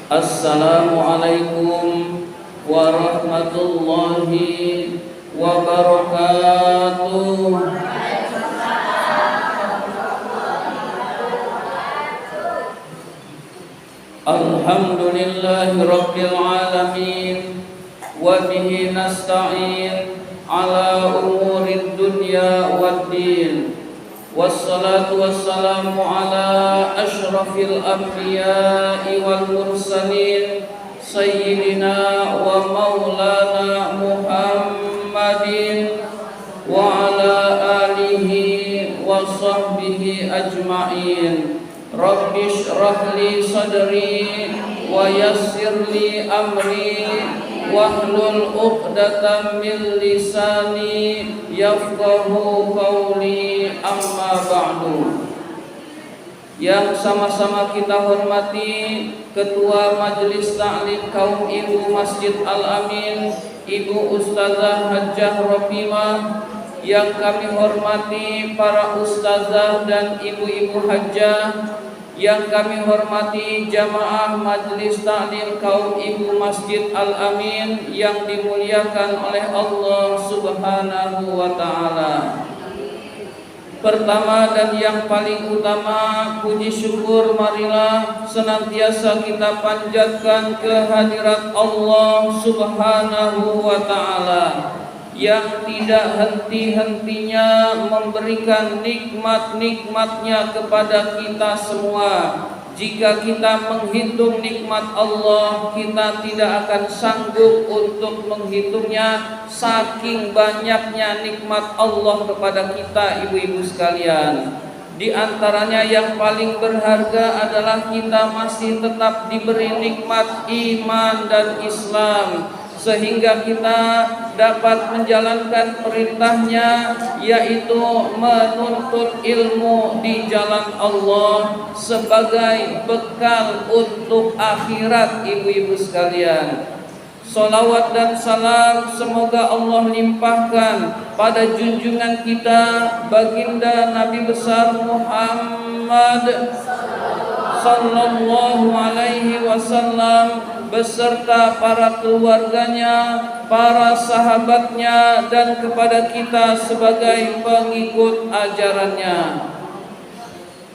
Assalamualaikum warahmatullahi wabarakatuh. Alhamdulillahi rabbil alamin wa bihi nasta'in ala umurid dunya waddin. Wassalatu wassalamu ala ashrafil anbiya'i wal mursalin sayyidina wa maulana Muhammadin wa ala alihi wa sahbihi ajma'in. Rabbi shrah li sadri wa yassir li amri wahlul 'uqdatam min lisani yafqahu qawli, amma ba'du. Yang sama-sama kita hormati Ketua Majelis Ta'lim Kaum Ibu Masjid Al-Amin, Ibu Ustazah Hajjah Ropimah. Yang kami hormati para ustazah dan ibu-ibu hajjah. Yang kami hormati jamaah Majelis Ta'lim Kaum Ibu Masjid Al-Amin yang dimuliakan oleh Allah Subhanahu wa ta'ala. Pertama dan yang paling utama, puji syukur marilah senantiasa kita panjatkan kehadirat Allah Subhanahu wa ta'ala yang tidak henti-hentinya memberikan nikmat-nikmatnya kepada kita semua. Jika kita menghitung nikmat Allah, kita tidak akan sanggup untuk menghitungnya, saking banyaknya nikmat Allah kepada kita, ibu-ibu sekalian. Di antaranya yang paling berharga adalah kita masih tetap diberi nikmat iman dan Islam, sehingga kita dapat menjalankan perintahnya, yaitu menuntut ilmu di jalan Allah sebagai bekal untuk akhirat, ibu-ibu sekalian. Salawat dan salam semoga Allah limpahkan pada junjungan kita baginda Nabi besar Muhammad sallallahu alaihi wasallam beserta para keluarganya, para sahabatnya, dan kepada kita sebagai pengikut ajarannya.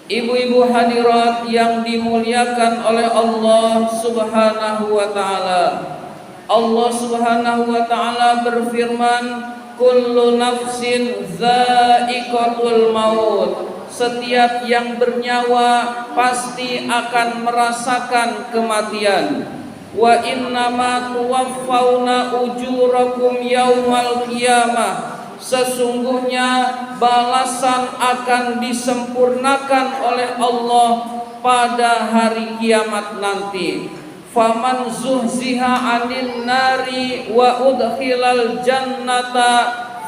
Ibu-ibu hadirat yang dimuliakan oleh Allah Subhanahu wa ta'ala. Allah Subhanahu wa ta'ala berfirman, kullu nafsin dha'iqatul maut. Setiap yang bernyawa pasti akan merasakan kematian. Wa innama tuwaffawna ujurakum yaumal qiyamah. Sesungguhnya balasan akan disempurnakan oleh Allah pada hari kiamat nanti. Faman zuhziha 'anil nari wa udkhilal jannata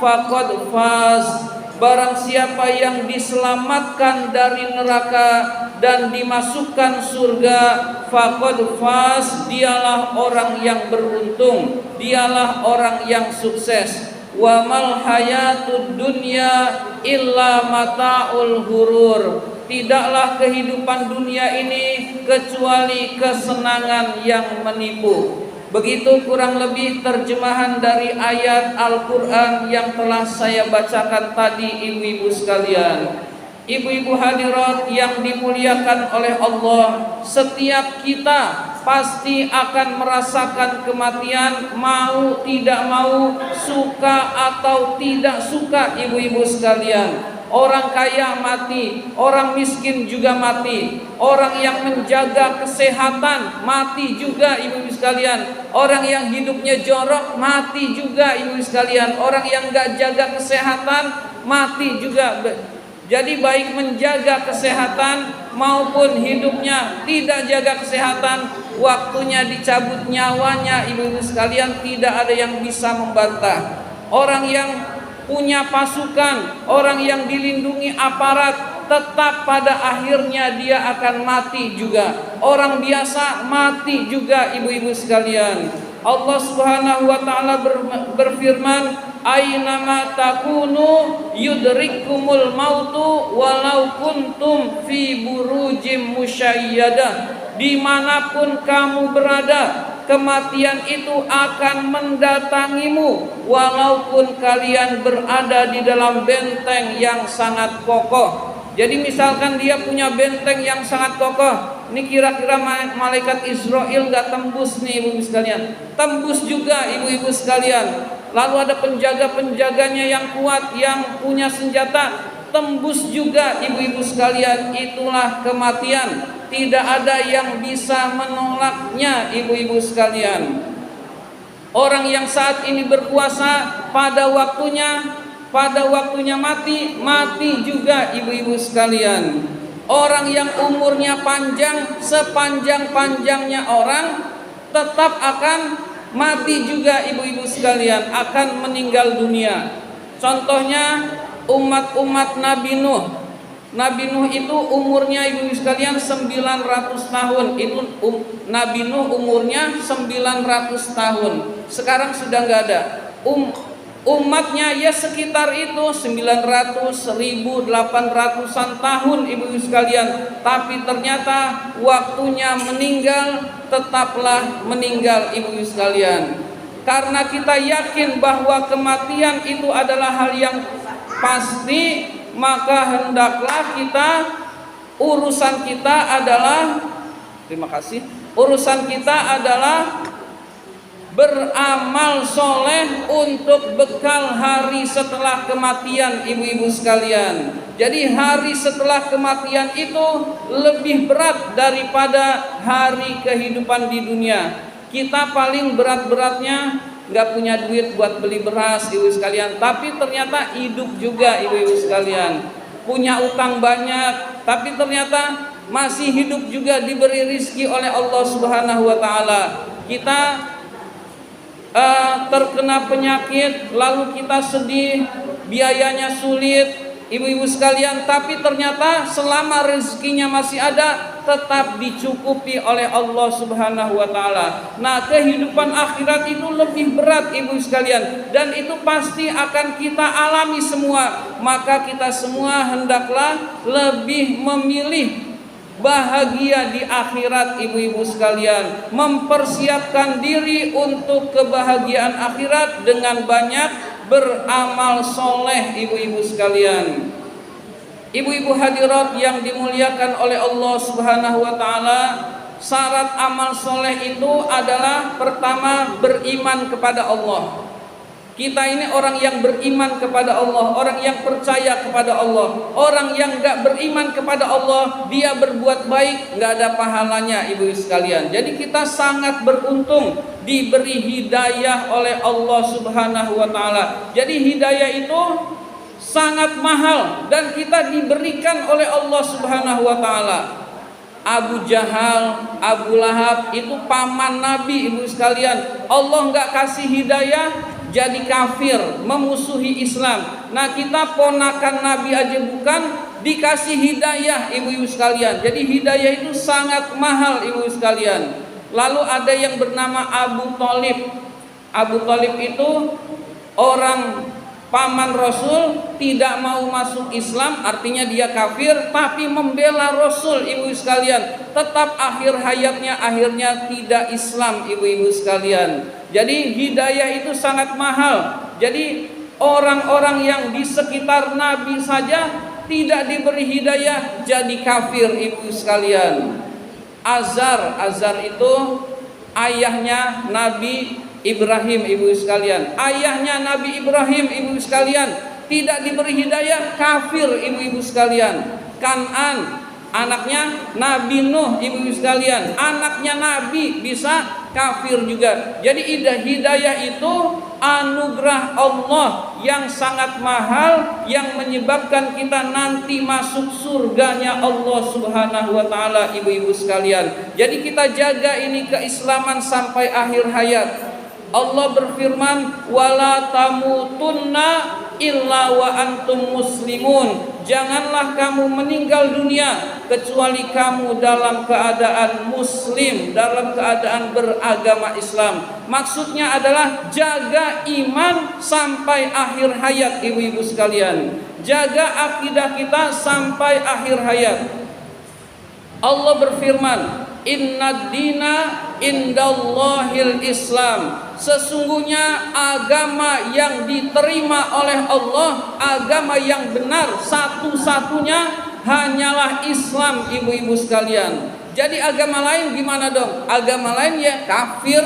faqad faz. Barang siapa yang diselamatkan dari neraka dan dimasukkan surga, faqad faz, dialah orang yang beruntung, dialah orang yang sukses. Wa mal hayatud dunya illa mata'ul ghurur. Tidaklah kehidupan dunia ini kecuali kesenangan yang menipu. Begitu kurang lebih terjemahan dari ayat Al-Quran yang telah saya bacakan tadi, ibu-ibu sekalian. Ibu-ibu hadirat yang dimuliakan oleh Allah, setiap kita pasti akan merasakan kematian, mau tidak mau, suka atau tidak suka, ibu-ibu sekalian. Orang kaya mati, orang miskin juga mati. Orang yang menjaga kesehatan mati juga, ibu-ibu sekalian. Orang yang hidupnya jorok mati juga, ibu-ibu sekalian. Orang yang gak jaga kesehatan mati juga. Jadi baik menjaga kesehatan maupun hidupnya tidak jaga kesehatan, waktunya dicabut nyawanya, ibu-ibu sekalian, tidak ada yang bisa membantah. Orang yang punya pasukan, orang yang dilindungi aparat, tetap pada akhirnya dia akan mati juga. Orang biasa mati juga, ibu-ibu sekalian. Allah Subhanahu wa ta'ala berfirman, "Ainama takunu yudrikumul mautu walau kuntum fi burujim musyayyadah." dimanapun kamu berada, kematian itu akan mendatangimu walaupun kalian berada di dalam benteng yang sangat kokoh. Jadi misalkan dia punya benteng yang sangat kokoh, ini kira-kira malaikat Israel gak tembus nih ibu-ibu sekalian? Tembus juga ibu-ibu sekalian. Lalu ada penjaga-penjaganya yang kuat, yang punya senjata, tembus juga ibu-ibu sekalian. Itulah kematian, tidak ada yang bisa menolaknya ibu-ibu sekalian. Orang yang saat ini berkuasa pada waktunya mati juga ibu-ibu sekalian. Orang yang umurnya panjang, sepanjang-panjangnya orang, tetap akan mati juga ibu-ibu sekalian, akan meninggal dunia. Contohnya umat Nabi Nuh. Nabi Nuh itu umurnya ibu-ibu sekalian 900 tahun. Itu Nabi Nuh umurnya 900 tahun. Sekarang sudah nggak ada. Umatnya ya sekitar itu 900, 1800-an tahun ibu-ibu sekalian. Tapi ternyata waktunya meninggal, tetaplah meninggal ibu-ibu sekalian. Karena kita yakin bahwa kematian itu adalah hal yang pasti, maka hendaklah urusan kita adalah beramal soleh untuk bekal hari setelah kematian ibu-ibu sekalian. Jadi hari setelah kematian itu lebih berat daripada hari kehidupan di dunia. Kita paling berat-beratnya nggak punya duit buat beli beras ibu sekalian, tapi ternyata hidup juga ibu-ibu sekalian. Punya utang banyak, tapi ternyata masih hidup juga, diberi rizki oleh Allah Subhanahu wa Ta'ala. Kita terkena penyakit, lalu kita sedih, biayanya sulit ibu-ibu sekalian, tapi ternyata selama rezekinya masih ada, tetap dicukupi oleh Allah Subhanahu wa Ta'ala. Nah, kehidupan akhirat itu lebih berat ibu sekalian, dan itu pasti akan kita alami semua. Maka kita semua hendaklah lebih memilih bahagia di akhirat ibu-ibu sekalian, mempersiapkan diri untuk kebahagiaan akhirat dengan banyak beramal soleh ibu-ibu sekalian. Ibu-ibu hadirat yang dimuliakan oleh Allah Subhanahu wa Ta'ala, syarat amal soleh itu adalah pertama beriman kepada Allah. Kita ini orang yang beriman kepada Allah, orang yang percaya kepada Allah. Orang yang gak beriman kepada Allah, dia berbuat baik, gak ada pahalanya ibu sekalian. Jadi kita sangat beruntung diberi hidayah oleh Allah Subhanahu wa Ta'ala. Jadi hidayah itu sangat mahal dan kita diberikan oleh Allah Subhanahu wa Ta'ala. Abu Jahal, Abu Lahab itu paman Nabi ibu sekalian. Allah gak kasih hidayah, jadi kafir, memusuhi Islam. Nah, kita ponakan Nabi aja bukan, dikasih hidayah ibu-ibu sekalian. Jadi hidayah itu sangat mahal ibu sekalian. Lalu ada yang bernama Abu Thalib. Abu Thalib itu orang paman Rasul, tidak mau masuk Islam, artinya dia kafir, tapi membela Rasul ibu sekalian. Tetap akhir hayatnya akhirnya tidak Islam ibu-ibu sekalian. Jadi hidayah itu sangat mahal. Jadi orang-orang yang di sekitar Nabi saja tidak diberi hidayah, jadi kafir ibu sekalian. Azar itu ayahnya Nabi Ibrahim ibu sekalian. Ayahnya Nabi Ibrahim ibu sekalian tidak diberi hidayah, kafir ibu-ibu sekalian. Kan'an anaknya Nabi Nuh ibu sekalian, anaknya Nabi bisa kafir juga. Jadi hidayah itu anugerah Allah yang sangat mahal, yang menyebabkan kita nanti masuk surganya Allah Subhanahu wa Ta'ala ibu-ibu sekalian. Jadi kita jaga ini keislaman sampai akhir hayat. Allah berfirman, wala tamutunna illa wa antum muslimun. Janganlah kamu meninggal dunia kecuali kamu dalam keadaan muslim, dalam keadaan beragama Islam. Maksudnya adalah jaga iman sampai akhir hayat ibu-ibu sekalian. Jaga akidah kita sampai akhir hayat. Allah berfirman, Inna dina indallahil Islam. Sesungguhnya agama yang diterima oleh Allah, agama yang benar satu-satunya hanyalah Islam, ibu-ibu sekalian. Jadi agama lain gimana dong? Agama lain ya kafir,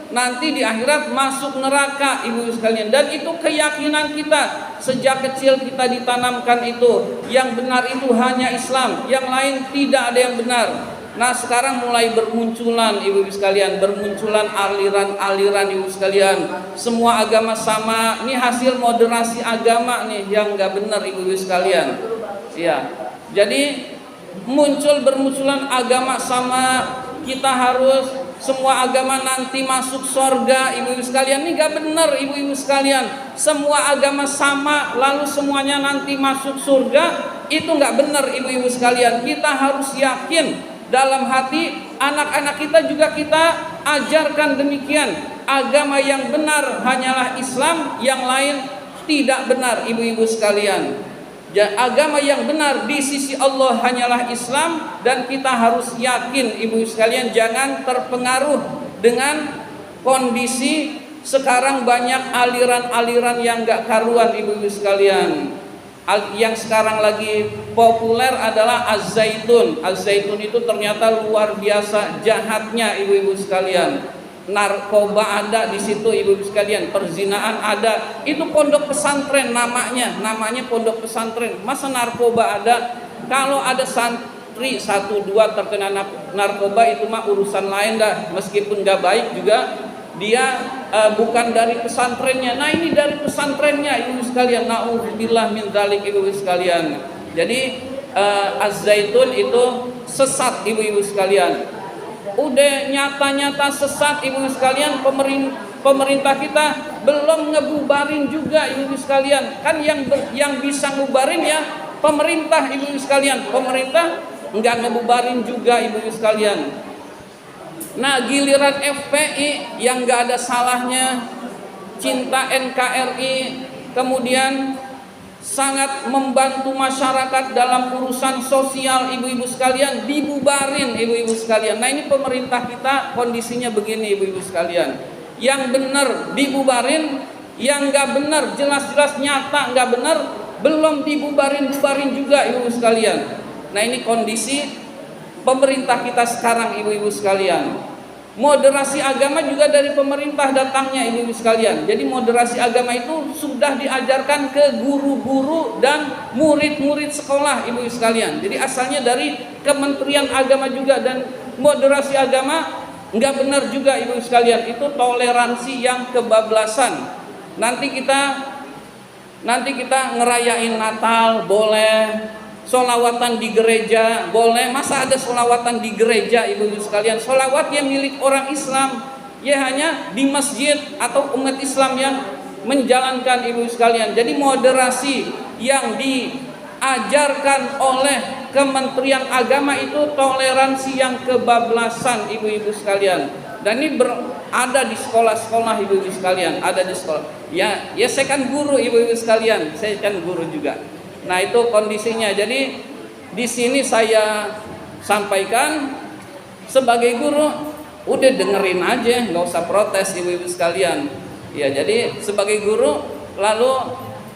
nanti di akhirat masuk neraka, ibu-ibu sekalian. Dan itu keyakinan kita. Sejak kecil kita ditanamkan itu. Yang benar itu hanya Islam, yang lain tidak ada yang benar. Nah sekarang mulai bermunculan ibu-ibu sekalian, bermunculan aliran-aliran ibu sekalian. Semua agama sama, ini hasil moderasi agama nih yang nggak benar ibu-ibu sekalian. Iya, jadi bermunculan agama sama, kita harus semua agama nanti masuk surga ibu-ibu sekalian. Ini nggak benar ibu-ibu sekalian. Semua agama sama, lalu semuanya nanti masuk surga, itu nggak benar ibu-ibu sekalian. Kita harus yakin dalam hati, anak-anak kita juga kita ajarkan demikian. Agama yang benar hanyalah Islam, yang lain tidak benar ibu-ibu sekalian. Agama yang benar di sisi Allah hanyalah Islam, dan kita harus yakin ibu-ibu sekalian, jangan terpengaruh dengan kondisi sekarang banyak aliran-aliran yang gak karuan ibu-ibu sekalian. Yang sekarang lagi populer adalah Az-Zaitun. Az-Zaitun itu ternyata luar biasa jahatnya ibu-ibu sekalian. Narkoba ada di situ ibu-ibu sekalian, perzinaan ada. Itu pondok pesantren namanya pondok pesantren. Masa narkoba ada? Kalau ada santri 1-2 terkena narkoba itu mah urusan lain dah. Meskipun gak baik juga, dia bukan dari pesantrennya. Nah ini dari pesantrennya ibu sekalian. Na'udzubillah min dzalik ibu sekalian. Jadi Az-Zaitun itu sesat ibu-ibu sekalian. Udah nyata-nyata sesat ibu sekalian. Pemerintah kita belum ngebubarin juga ibu sekalian. Kan yang bisa ngubarin ya pemerintah ibu sekalian. Pemerintah nggak ngebubarin juga ibu sekalian. Nah giliran FPI yang gak ada salahnya, cinta NKRI, kemudian sangat membantu masyarakat dalam urusan sosial ibu-ibu sekalian, dibubarin ibu-ibu sekalian. Nah ini pemerintah kita kondisinya begini ibu-ibu sekalian. Yang benar dibubarin, yang gak benar jelas-jelas nyata gak benar, belum dibubarin juga ibu-ibu sekalian. Nah ini kondisi pemerintah kita sekarang ibu-ibu sekalian. Moderasi agama juga dari pemerintah datangnya ibu-ibu sekalian. Jadi moderasi agama itu sudah diajarkan ke guru-guru dan murid-murid sekolah ibu-ibu sekalian. Jadi asalnya dari Kementerian Agama juga. Dan moderasi agama nggak benar juga ibu-ibu sekalian. Itu toleransi yang kebablasan. Nanti kita ngerayain Natal boleh, solawatan di gereja boleh. Masa ada solawatan di gereja ibu-ibu sekalian? Solawat yang milik orang Islam ya hanya di masjid atau umat Islam yang menjalankan ibu-ibu sekalian. Jadi moderasi yang diajarkan oleh Kementerian Agama itu toleransi yang kebablasan ibu-ibu sekalian. Dan ini ada di sekolah-sekolah ibu-ibu sekalian, ada di sekolah. Ya saya kan guru ibu-ibu sekalian, saya kan guru juga. Nah itu kondisinya. Jadi di sini saya sampaikan sebagai guru, udah dengerin aja, nggak usah protes ibu-ibu sekalian. Ya jadi sebagai guru lalu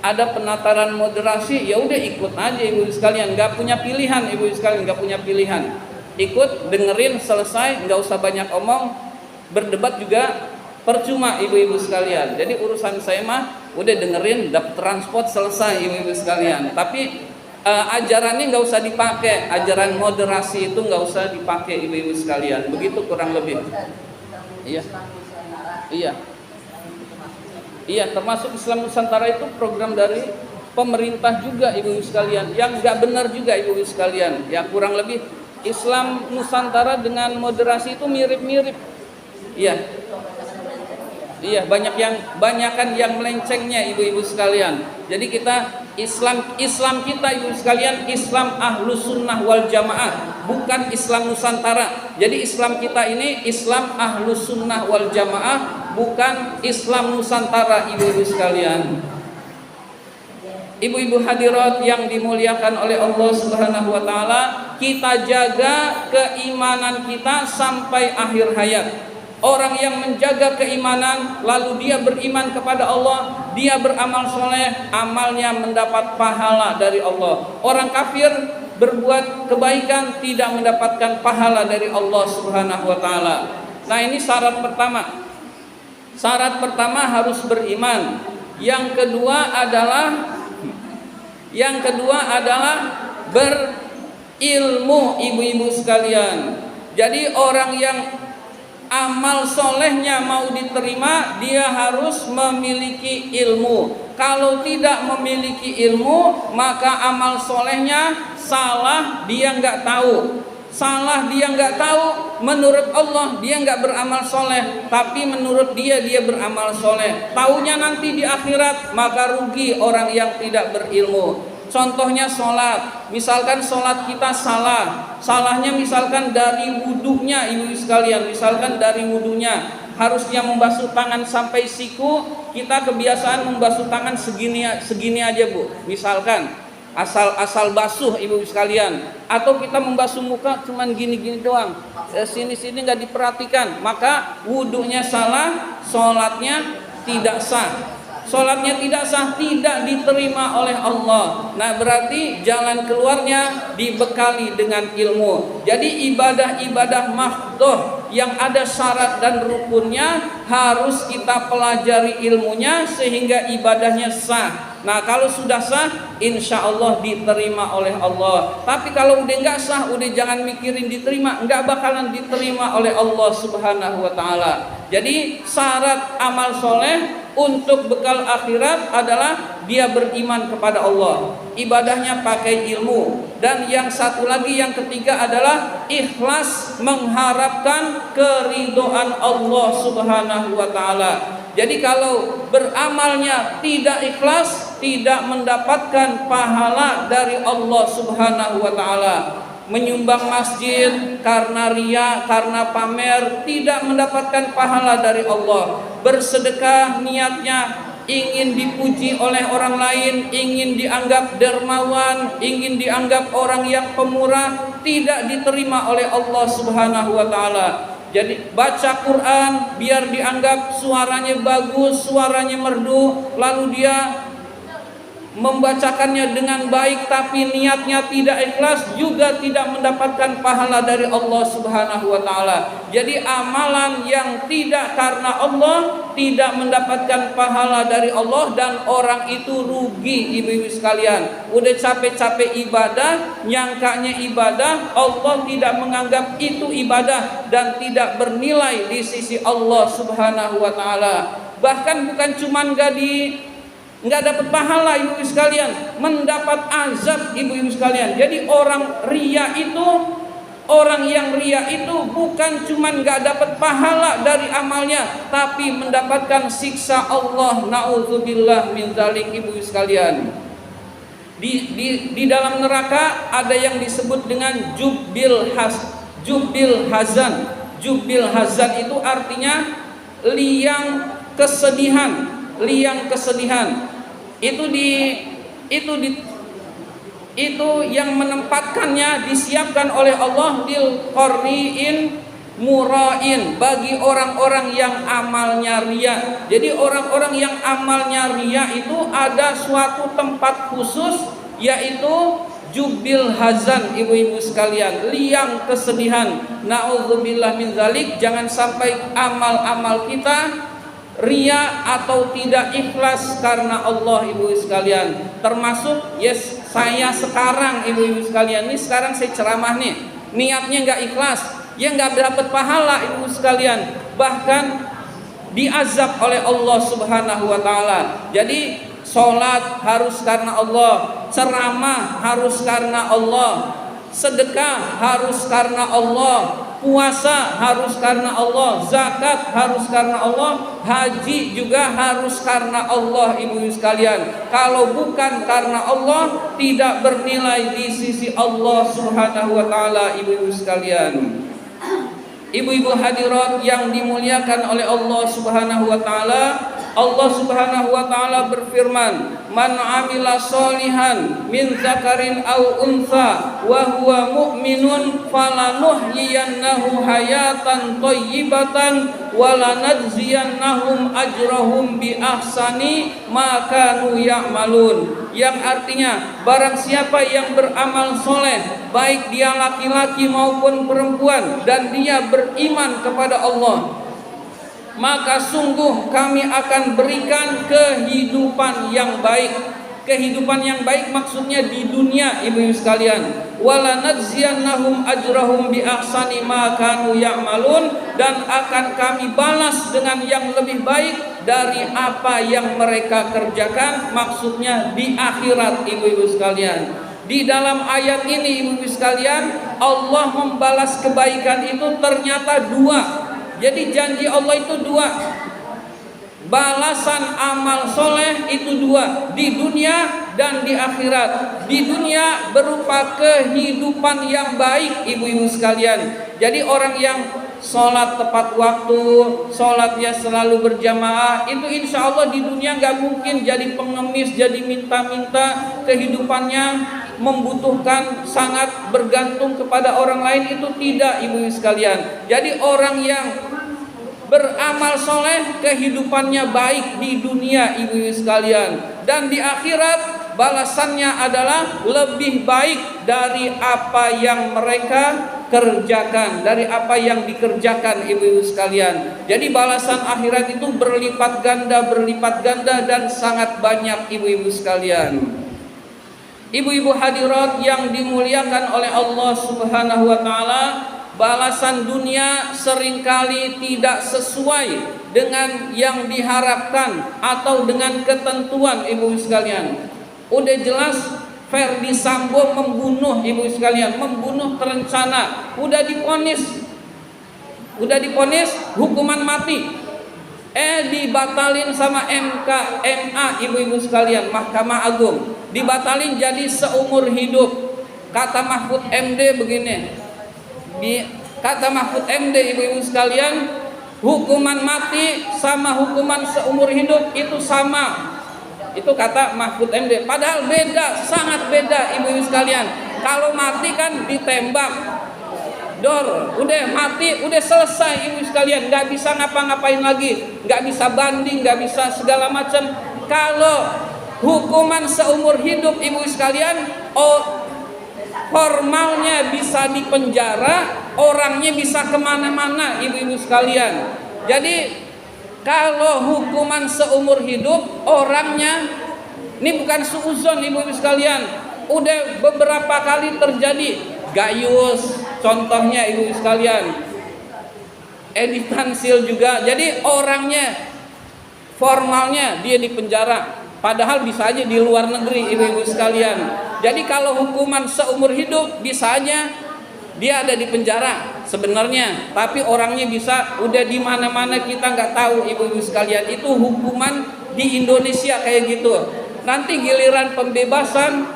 ada penataran moderasi, ya udah ikut aja ibu-ibu sekalian, nggak punya pilihan ibu-ibu sekalian, nggak punya pilihan. Ikut dengerin selesai, nggak usah banyak omong, berdebat juga percuma ibu-ibu sekalian. Jadi urusan saya mah udah dengerin, dapat transport, selesai ibu-ibu sekalian. Tapi ajarannya nggak usah dipakai, ajaran moderasi itu nggak usah dipakai ibu-ibu sekalian. Begitu kurang lebih. Iya, termasuk Islam Nusantara itu program dari pemerintah juga ibu-ibu sekalian. Yang nggak benar juga ibu-ibu sekalian. Ya kurang lebih Islam Nusantara dengan moderasi itu mirip-mirip. Iya, banyakan yang melencengnya ibu-ibu sekalian. Jadi kita Islam kita ibu sekalian, Islam Ahlus Sunnah wal Jamaah, bukan Islam Nusantara. Jadi Islam kita ini Islam Ahlus Sunnah wal Jamaah, bukan Islam Nusantara ibu-ibu sekalian. Ibu-ibu hadirat yang dimuliakan oleh Allah Subhanahu wa taala, kita jaga keimanan kita sampai akhir hayat. Orang yang menjaga keimanan lalu dia beriman kepada Allah, dia beramal soleh, amalnya mendapat pahala dari Allah. Orang kafir berbuat kebaikan tidak mendapatkan pahala dari Allah Subhanahu wa taala. Nah, ini syarat pertama. Syarat pertama harus beriman. Yang kedua adalah berilmu, ibu-ibu sekalian. Jadi orang yang amal solehnya mau diterima, dia harus memiliki ilmu. Kalau tidak memiliki ilmu, maka amal solehnya salah, dia nggak tahu. Salah dia nggak tahu, menurut Allah dia nggak beramal soleh, tapi menurut dia beramal soleh. Taunya nanti di akhirat, maka rugi orang yang tidak berilmu. Contohnya sholat, misalkan sholat kita salah, salahnya misalkan dari wudunya, ibu sekalian, misalkan dari wudunya harusnya membasuh tangan sampai siku, kita kebiasaan membasuh tangan segini aja bu, misalkan asal basuh ibu sekalian, atau kita membasuh muka cuman gini doang, sini nggak diperhatikan, maka wudunya salah, sholatnya tidak sah. Sholatnya tidak sah, tidak diterima oleh Allah. Nah, berarti jalan keluarnya dibekali dengan ilmu. Jadi ibadah-ibadah mahdhah yang ada syarat dan rukunnya harus kita pelajari ilmunya sehingga ibadahnya sah. Nah, kalau sudah sah, insya Allah diterima oleh Allah. Tapi kalau udah nggak sah, udah jangan mikirin diterima, nggak bakalan diterima oleh Allah Subhanahu wa taala. Jadi syarat amal soleh untuk bekal akhirat adalah dia beriman kepada Allah, ibadahnya pakai ilmu, dan yang satu lagi, yang ketiga adalah ikhlas mengharapkan keridhaan Allah Subhanahu wa taala. Jadi kalau beramalnya tidak ikhlas, tidak mendapatkan pahala dari Allah Subhanahu wa taala. Menyumbang masjid karena ria, karena pamer, tidak mendapatkan pahala dari Allah. Bersedekah niatnya ingin dipuji oleh orang lain, ingin dianggap dermawan, ingin dianggap orang yang pemurah, tidak diterima oleh Allah Subhanahu wa taala. Jadi baca Quran biar dianggap suaranya bagus, suaranya merdu, lalu dia membacakannya dengan baik tapi niatnya tidak ikhlas, juga tidak mendapatkan pahala dari Allah Subhanahu wa taala. Jadi amalan yang tidak karena Allah tidak mendapatkan pahala dari Allah, dan orang itu rugi ibu-ibu sekalian. Udah capek-capek ibadah, nyangkanya ibadah, Allah tidak menganggap itu ibadah dan tidak bernilai di sisi Allah Subhanahu wa taala. Bahkan bukan cuman nggak dapat pahala ibu-ibu sekalian, mendapat azab ibu-ibu sekalian. Jadi orang yang ria itu bukan cuman nggak dapat pahala dari amalnya, tapi mendapatkan siksa Allah. Nauzubillah min dzalik ibu-ibu sekalian. Di dalam neraka ada yang disebut dengan jubbil hazan. Jubbil hazan itu artinya liang kesedihan. Itu yang menempatkannya disiapkan oleh Allah lil qarniin murain, bagi orang-orang yang amalnya ria. Jadi orang-orang yang amalnya ria itu ada suatu tempat khusus, yaitu jubil hazan ibu-ibu sekalian, liang kesedihan. Nauzubillah min dzalik. Jangan sampai amal-amal kita ria atau tidak ikhlas karena Allah ibu sekalian. Termasuk saya sekarang ibu sekalian, ini sekarang saya ceramah nih, niatnya nggak ikhlas, ya nggak dapat pahala ibu sekalian, bahkan diazab oleh Allah Subhanahu wa taala. Jadi sholat harus karena Allah, ceramah harus karena Allah, sedekah harus karena Allah, puasa harus karena Allah, zakat harus karena Allah, haji juga harus karena Allah ibu-ibu sekalian. Kalau bukan karena Allah, tidak bernilai di sisi Allah Subhanahu wa taala ibu-ibu sekalian. Ibu-ibu hadirat yang dimuliakan oleh Allah Subhanahu wa taala, Allah Subhanahu wa taala berfirman, "Man 'amila sholihan min dzakarin aw untha wa huwa mu'minun falanuhyiyannahu hayatan thayyibatan wa lanajziyannahum ajrahum bi ahsani ma kanu ya'malun." Yang artinya, barang siapa yang beramal soleh, baik dia laki-laki maupun perempuan, dan dia beriman kepada Allah, maka sungguh kami akan berikan kehidupan yang baik. Kehidupan yang baik maksudnya di dunia, ibu-ibu sekalian. Wala najziyannahum ajrahum bi ahsani ma kanu ya'malun, dan akan kami balas dengan yang lebih baik dari apa yang mereka kerjakan, maksudnya di akhirat, ibu-ibu sekalian. Di dalam ayat ini, ibu-ibu sekalian, Allah membalas kebaikan itu ternyata dua. Jadi janji Allah itu dua. Balasan amal soleh itu dua, di dunia dan di akhirat. Di dunia berupa kehidupan yang baik, ibu-ibu sekalian. Jadi orang yang sholat tepat waktu, sholatnya selalu berjamaah, itu insya Allah di dunia gak mungkin jadi pengemis, jadi minta-minta. Kehidupannya membutuhkan, sangat bergantung kepada orang lain, itu tidak, ibu-ibu sekalian. Jadi orang yang beramal soleh, kehidupannya baik di dunia, ibu-ibu sekalian, dan di akhirat balasannya adalah lebih baik dari apa yang mereka kerjakan, dari apa yang dikerjakan, ibu-ibu sekalian. Jadi balasan akhirat itu berlipat ganda dan sangat banyak, ibu-ibu sekalian. Ibu-ibu hadirat yang dimuliakan oleh Allah Subhanahu wa taala, balasan dunia seringkali tidak sesuai dengan yang diharapkan atau dengan ketentuan, ibu sekalian. Udah jelas Ferdi Sambo membunuh, ibu sekalian, membunuh terencana, udah divonis hukuman mati. Dibatalin sama MA, ibu-ibu sekalian, Mahkamah Agung, dibatalin jadi seumur hidup. Kata Mahfud MD begini, kata Mahfud MD, ibu-ibu sekalian, hukuman mati sama hukuman seumur hidup itu sama. Itu kata Mahfud MD. Padahal beda, sangat beda, ibu-ibu sekalian. Kalau mati kan ditembak, dor, udah mati, udah selesai, ibu sekalian, nggak bisa ngapa-ngapain lagi, nggak bisa banding, nggak bisa segala macam. Kalau hukuman seumur hidup, ibu sekalian, formalnya bisa dipenjara, orangnya bisa kemana-mana, ibu-ibu sekalian. Jadi kalau hukuman seumur hidup, orangnya, ini bukan suuzon, ibu-ibu sekalian, udah beberapa kali terjadi. Gayus contohnya, ibu sekalian, Edi Tansil juga. Jadi orangnya formalnya dia di penjara, padahal bisa aja di luar negeri, ibu-ibu sekalian. Jadi kalau hukuman seumur hidup bisa aja dia ada di penjara sebenarnya, tapi orangnya bisa udah di mana-mana, kita nggak tahu, ibu-ibu sekalian. Itu hukuman di Indonesia kayak gitu. Nanti giliran pembebasan,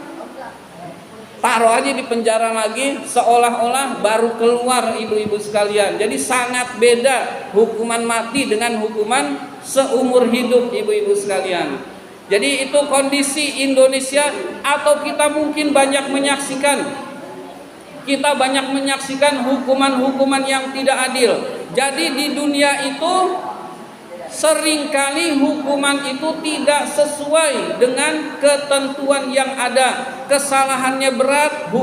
taruh aja di penjara lagi, seolah-olah baru keluar, ibu-ibu sekalian. Jadi sangat beda hukuman mati dengan hukuman seumur hidup, ibu-ibu sekalian. Jadi itu kondisi Indonesia. Atau kita mungkin banyak menyaksikan hukuman-hukuman yang tidak adil. Jadi di dunia itu seringkali hukuman itu tidak sesuai dengan ketentuan yang ada. Kesalahannya berat,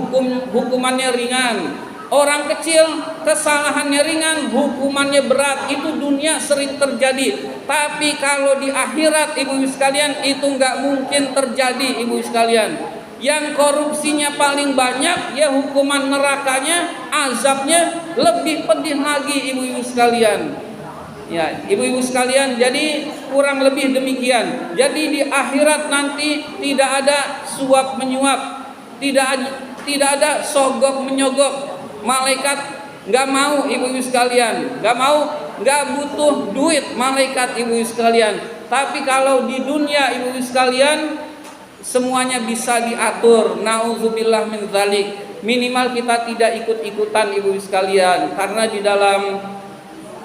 hukumannya ringan. Orang kecil kesalahannya ringan, hukumannya berat. Itu dunia sering terjadi. Tapi kalau di akhirat, ibu sekalian, itu nggak mungkin terjadi, ibu sekalian. Yang korupsinya paling banyak, ya hukuman nerakanya, azabnya lebih pedih lagi, ibu-ibu sekalian. Ya, ibu-ibu sekalian, jadi kurang lebih demikian. Jadi di akhirat nanti tidak ada suap menyuap, tidak ada sogok menyogok. Malaikat nggak mau, ibu-ibu sekalian, nggak butuh duit malaikat, ibu-ibu sekalian. Tapi kalau di dunia, ibu-ibu sekalian, semuanya bisa diatur. Nauzubillah min dzalik. Minimal kita tidak ikut-ikutan, ibu-ibu sekalian, karena di dalam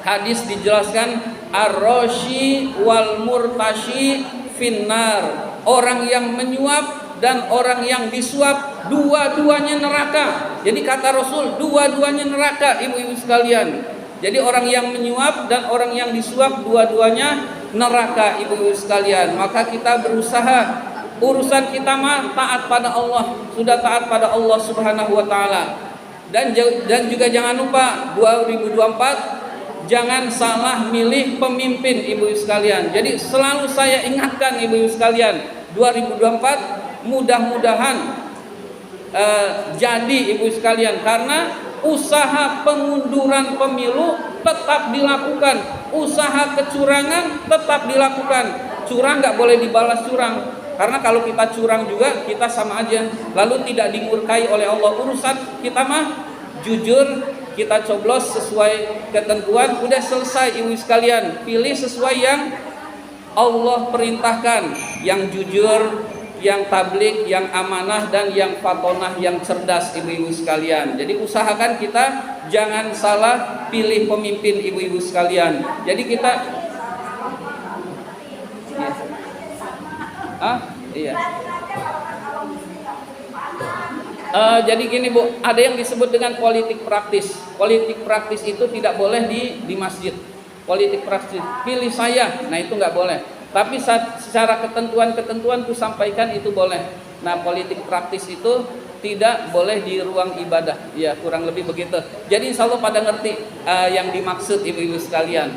Hadis dijelaskan ar-rashi wal murtashi finnar. Orang yang menyuap dan orang yang disuap dua-duanya neraka. Jadi kata Rasul, dua-duanya neraka, ibu-ibu sekalian. Jadi orang yang menyuap dan orang yang disuap dua-duanya neraka, ibu-ibu sekalian. Maka kita berusaha, urusan kita mah taat pada Allah, sudah taat pada Allah Subhanahu wa taala. Dan juga jangan lupa 2024 jangan salah milih pemimpin, ibu-ibu sekalian. Jadi selalu saya ingatkan ibu-ibu sekalian, 2024 mudah-mudahan jadi ibu sekalian, karena usaha pengunduran pemilu tetap dilakukan, usaha kecurangan tetap dilakukan. Curang nggak boleh dibalas curang, karena kalau kita curang juga kita sama aja, lalu tidak dimurkai oleh Allah. Urusan kita mah jujur, kita coblos sesuai ketentuan, udah selesai ibu sekalian. Pilih sesuai yang Allah perintahkan, yang jujur, yang tablik, yang amanah, dan yang fatonah, yang cerdas, ibu-ibu sekalian. Jadi usahakan kita jangan salah pilih pemimpin, ibu-ibu sekalian. Jadi kita iya. Jadi gini Bu, ada yang disebut dengan politik praktis. Politik praktis itu tidak boleh di masjid. Politik praktis, pilih saya, nah itu nggak boleh. Tapi secara ketentuan ku sampaikan itu boleh. Nah politik praktis itu tidak boleh di ruang ibadah. Ya kurang lebih begitu. Jadi insya Allah pada ngerti yang dimaksud ibu-ibu sekalian.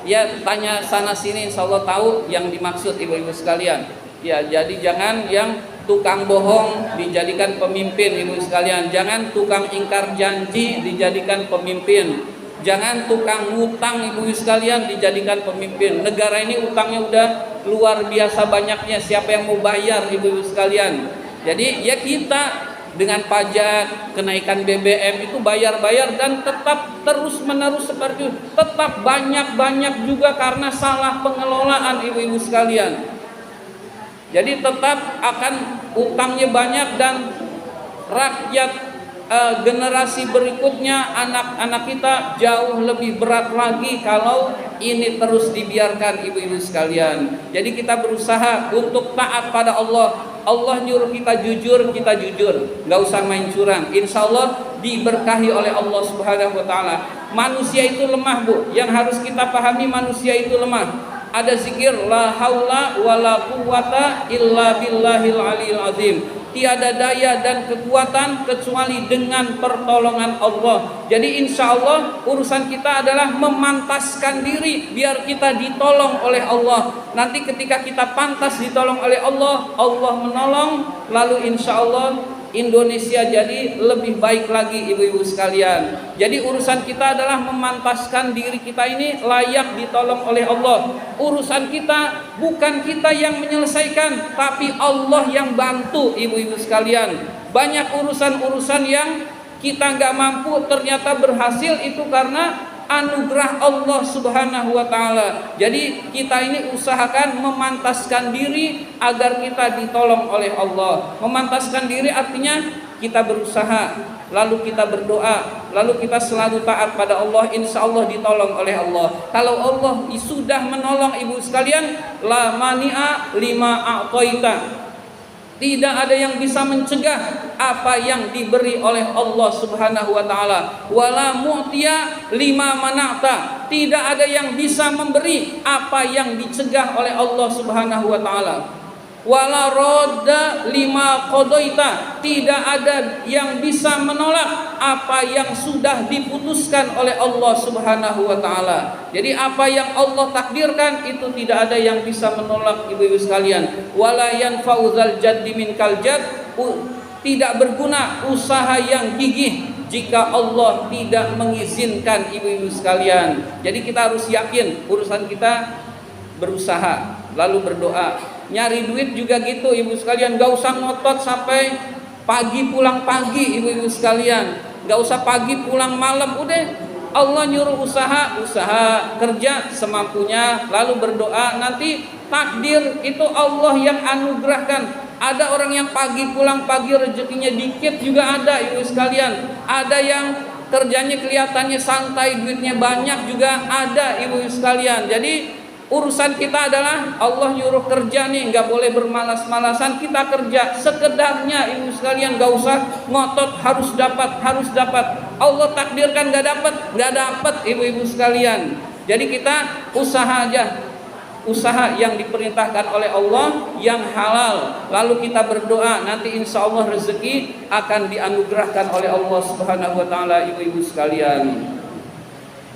Ya tanya sana sini, insya Allah tahu yang dimaksud ibu-ibu sekalian. Ya jadi jangan yang tukang bohong dijadikan pemimpin, ibu sekalian. Jangan tukang ingkar janji dijadikan pemimpin. Jangan tukang ngutang, ibu sekalian, dijadikan pemimpin. Negara ini utangnya udah luar biasa banyaknya. Siapa yang mau bayar, ibu sekalian? Jadi ya kita dengan pajak, kenaikan BBM itu bayar-bayar dan tetap terus-menerus seperti itu. Tetap banyak-banyak juga karena salah pengelolaan, ibu-ibu sekalian. Jadi tetap akan utangnya banyak dan rakyat generasi berikutnya, anak-anak kita jauh lebih berat lagi kalau ini terus dibiarkan, ibu-ibu sekalian. Jadi kita berusaha untuk taat pada Allah. Allah nyuruh kita jujur, nggak usah main curang. Insya Allah diberkahi oleh Allah Subhanahu Wa Taala. Manusia itu lemah Bu, yang harus kita pahami manusia itu lemah. Ada zikir la haula wala quwata illa billahil aliyil azim. Tiada daya dan kekuatan kecuali dengan pertolongan Allah. Jadi insya Allah urusan kita adalah memantaskan diri biar kita ditolong oleh Allah. Nanti ketika kita pantas ditolong oleh Allah, Allah menolong, lalu insya Allah Indonesia jadi lebih baik lagi, ibu-ibu sekalian. Jadi urusan kita adalah memantaskan diri kita ini layak ditolong oleh Allah. Urusan kita bukan kita yang menyelesaikan, tapi Allah yang bantu, ibu-ibu sekalian. Banyak urusan-urusan yang kita nggak mampu ternyata berhasil, itu karena anugerah Allah Subhanahu Wa Taala. Jadi kita ini usahakan memantaskan diri agar kita ditolong oleh Allah. Memantaskan diri artinya kita berusaha, lalu kita berdoa, lalu kita selalu taat pada Allah. Insya Allah ditolong oleh Allah. Kalau Allah sudah menolong, ibu sekalian, la mani'a lima a'toita. Tidak ada yang bisa mencegah apa yang diberi oleh Allah Subhanahu Wa Taala. Wala mu'tiya lima mana'ta. Tidak ada yang bisa memberi apa yang dicegah oleh Allah Subhanahu Wa Taala. Wala rodda lima qadaita. Tidak ada yang bisa menolak apa yang sudah diputuskan oleh Allah Subhanahu Wa Taala. Jadi apa yang Allah takdirkan itu tidak ada yang bisa menolak, ibu-ibu sekalian. Wala yanfa'u dzal jaddi minkal jadd. Tidak berguna usaha yang gigih jika Allah tidak mengizinkan, ibu-ibu sekalian. Jadi kita harus yakin urusan kita berusaha, lalu berdoa. Nyari duit juga gitu, ibu sekalian. Gak usah ngotot sampai pagi pulang pagi, ibu-ibu sekalian. Gak usah pagi pulang malam. Udah Allah nyuruh usaha kerja semampunya, lalu berdoa. Nanti takdir itu Allah yang anugerahkan. Ada orang yang pagi pulang pagi rezekinya dikit juga ada, ibu sekalian. Ada yang kerjanya kelihatannya santai, duitnya banyak juga ada ibu sekalian. Jadi urusan kita adalah Allah nyuruh kerja nih, nggak boleh bermalas-malasan, kita kerja sekedarnya ibu sekalian, nggak usah ngotot harus dapat. Allah takdirkan nggak dapat ibu-ibu sekalian. Jadi kita usaha aja, usaha yang diperintahkan oleh Allah yang halal, lalu kita berdoa, nanti insya Allah rezeki akan dianugerahkan oleh Allah Subhanahu wa taala ibu-ibu sekalian.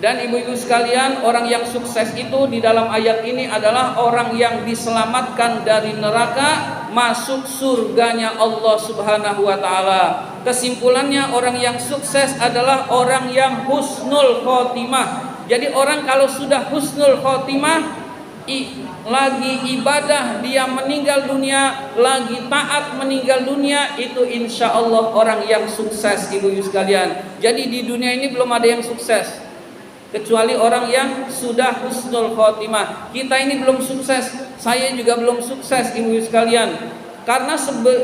Dan ibu-ibu sekalian, orang yang sukses itu di dalam ayat ini adalah orang yang diselamatkan dari neraka, masuk surganya Allah Subhanahu wa taala. Kesimpulannya, orang yang sukses adalah orang yang husnul khotimah. Jadi orang kalau sudah husnul khotimah, lagi ibadah dia meninggal dunia, lagi taat meninggal dunia, itu insya Allah orang yang sukses ibu-ibu sekalian. Jadi di dunia ini belum ada yang sukses kecuali orang yang sudah husnul khotimah. Kita ini belum sukses, saya juga belum sukses ibu-ibu sekalian. Karena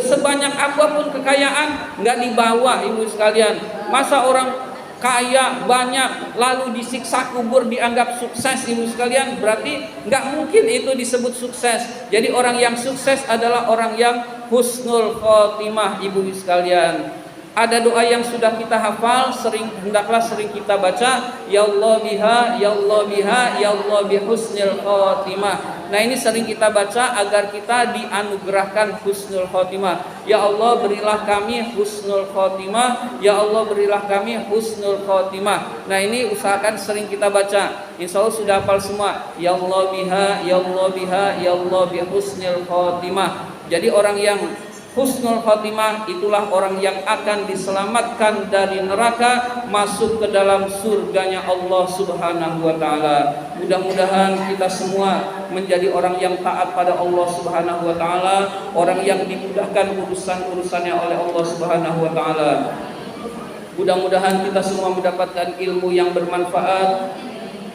sebanyak apapun kekayaan nggak dibawa ibu sekalian. Masa orang kaya banyak lalu disiksa kubur dianggap sukses ibu sekalian? Berarti nggak mungkin itu disebut sukses. Jadi orang yang sukses adalah orang yang husnul khotimah ibu sekalian. Ada doa yang sudah kita hafal, hendaklah sering kita baca, ya Allah biha, ya Allah biha, ya Allah bihusnil khotimah. Nah ini sering kita baca agar kita dianugerahkan husnul khotimah. Ya Allah berilah kami husnul khotimah, ya Allah berilah kami husnul khotimah. Nah ini usahakan sering kita baca. Insya Allah sudah hafal semua. Ya Allah biha, ya Allah biha, ya Allah bihusnil khotimah. Jadi orang yang husnul khotimah itulah orang yang akan diselamatkan dari neraka, masuk ke dalam surganya Allah Subhanahu wa taala. Mudah-mudahan kita semua menjadi orang yang taat pada Allah Subhanahu wa taala, orang yang dimudahkan urusan-urusannya oleh Allah Subhanahu wa taala. Mudah-mudahan kita semua mendapatkan ilmu yang bermanfaat,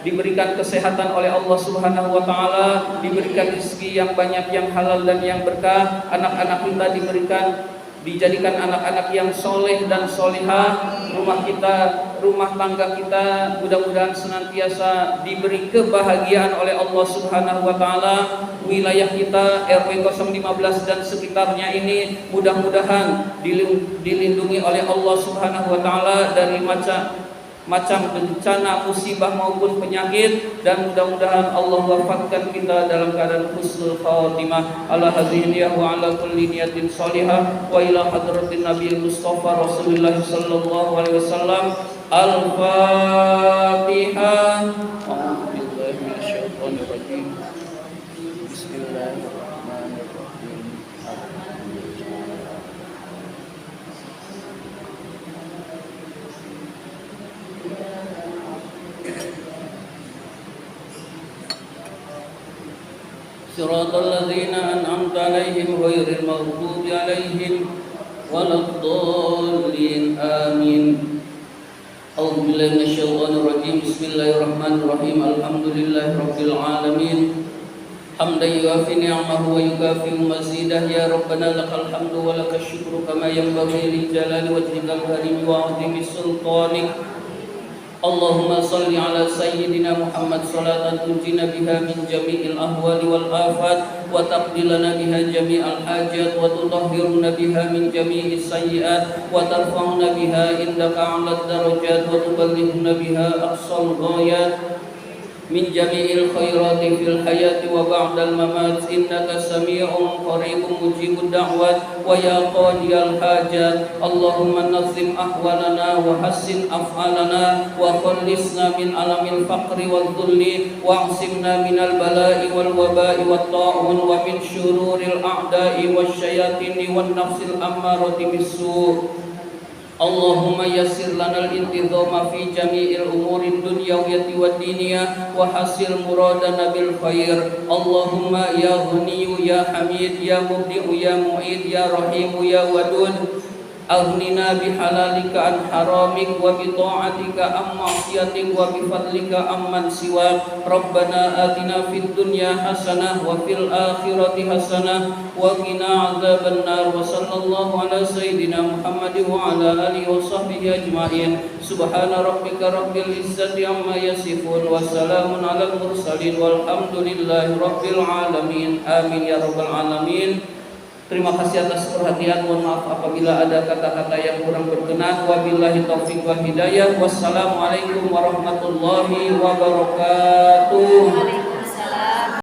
diberikan kesehatan oleh Allah Subhanahu wa taala, diberikan rezeki yang banyak, yang halal dan yang berkah. Anak-anak kita dijadikan anak-anak yang soleh dan solihah. Rumah tangga kita mudah-mudahan senantiasa diberi kebahagiaan oleh Allah Subhanahu wa taala. Wilayah kita RW 015 dan sekitarnya ini mudah-mudahan dilindungi oleh Allah Subhanahu wa taala dari macam bencana, musibah maupun penyakit, dan mudah-mudahan Allah wafatkan kita dalam keadaan husnul khatimah. Ala hadhihi wa ala kulli niyatin salihah wa ila hadratin nabiyil mustafa Rasulullah sallallahu alaihi wasallam. Al-Fatihah. A'udzu billahi minasyaitonir rajim. Bismillahirrahmanirrahim. Siratal ladzina an'amta 'alaihim ghairil maghdubi 'alaihim waladdallin. Amin. A'udzu billahi minasyaitonir rajim. Bismillahirrahmanirrahim. Alhamdulillahirabbil alamin. Hamdan yuwafi ni'amahu wa yukafi mazidah. Ya Rabbana lakal hamdu wa lakal syukru kama yanbaghi li jalali wajhikal karim wa 'azimi sultanik. Allahumma salli ala sayyidina Muhammad salatan tunjina biha min jami'il ahwali wal afat wa taqdilana biha jami'al hajat wa tutahhiruna biha min jami'is sayyi'at wa tarfa'una biha indaka 'alad darajat wa tuballighuna biha aqsal ghayat min jami'il khairati fil hayati wa ba'dal mamat. Innaka sami'un qaribun mujibud da'wat wa ya qadiyal hajat. Allahumma nazim ahwalana wa hassin af'alana wa khallisna min alamil faqri wal dhulli wa asimna minal bala'i wal waba'i wat ta'un wa min syururil a'da'i wasyayatini wan nafsil ammarati bisu'. Allahumma yassir lana al-intizama fi jami'il umuri dunyawiyati wad diniyah wa hasil muradana bil khair. Allahumma ya Ghaniyu ya Hamid ya Mubdi'u ya Mu'id ya Rahimu ya Wadud aghnina bihalalika an haramik wa bi ta'atika am ma'siyatik wa bi fadlika amman siwak. Rabbana atina fid dunya hasanah wa fil akhirati hasanah wa qina adzabannar. Wa sallallahu ala sayyidina Muhammadin wa ala alihi wa sahbihi ajma'in. Subhana rabbika rabbil izzati amma yasifun wa salamun alal mursalin walhamdulillahi rabbil alamin. Amin ya rabbal alamin. Terima kasih atas perhatian. Mohon maaf apabila ada kata-kata yang kurang berkenan. Wabillahi taufiq wa hidayah. Wassalamualaikum warahmatullahi wabarakatuh.